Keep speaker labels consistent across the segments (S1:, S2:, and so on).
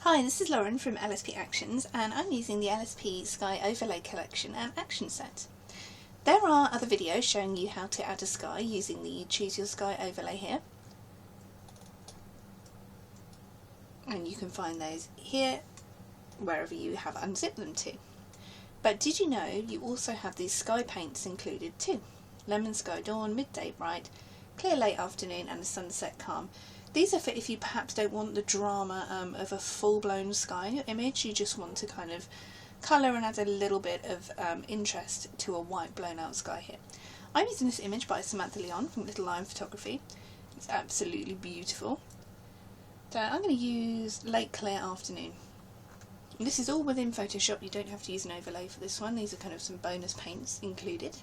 S1: Hi, this is Lauren from LSP Actions, and I'm using the LSP Sky Overlay Collection and Action Set. There are other videos showing you how to add a sky using the Choose Your Sky overlay here. And you can find those here, wherever you have unzipped them to. But did you know you also have these sky paints included too? Lemon Sky Dawn, Midday Bright, Clear Late Afternoon and a Sunset Calm. These are for if you perhaps don't want the drama of a full-blown sky image, you just want to kind of colour and add a little bit of interest to a white blown out sky here. I'm using this image by Samantha Leon from Little Lion Photography. It's absolutely beautiful. So I'm going to use Late Clear Afternoon. And this is all within Photoshop, you don't have to use an overlay for this one, these are kind of some bonus paints included.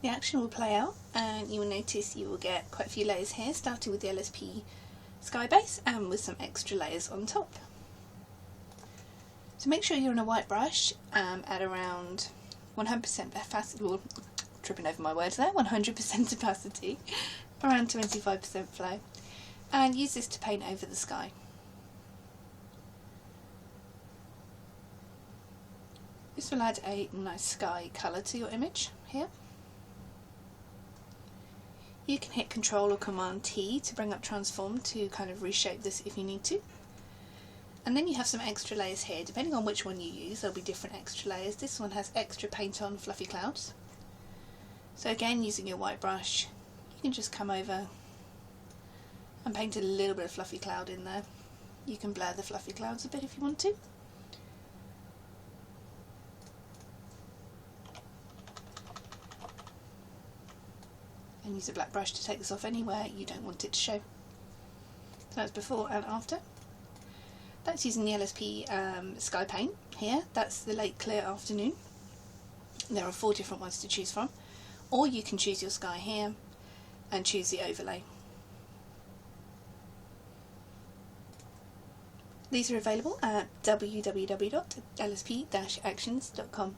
S1: The action will play out and you will notice you will get quite a few layers here, starting with the LSP Sky base and with some extra layers on top. So make sure you're on a white brush at around 100% opacity, well, tripping over my words there, 100% opacity, around 25% flow, and use this to paint over the sky. This will add a nice sky colour to your image here. You can hit Control or Command T to bring up Transform to kind of reshape this if you need to. And then you have some extra layers here. Depending on which one you use, there'll be different extra layers. This one has extra paint on fluffy clouds. So again, using your white brush, you can just come over and paint a little bit of fluffy cloud in there. You can blur the fluffy clouds a bit if you want to. And use a black brush to take this off anywhere you don't want it to show. So that's before and after. That's using the LSP Sky Paint here. That's the Late Clear Afternoon. There are 4 different ones to choose from. Or you can choose your sky here and choose the overlay. These are available at www.lsp-actions.com.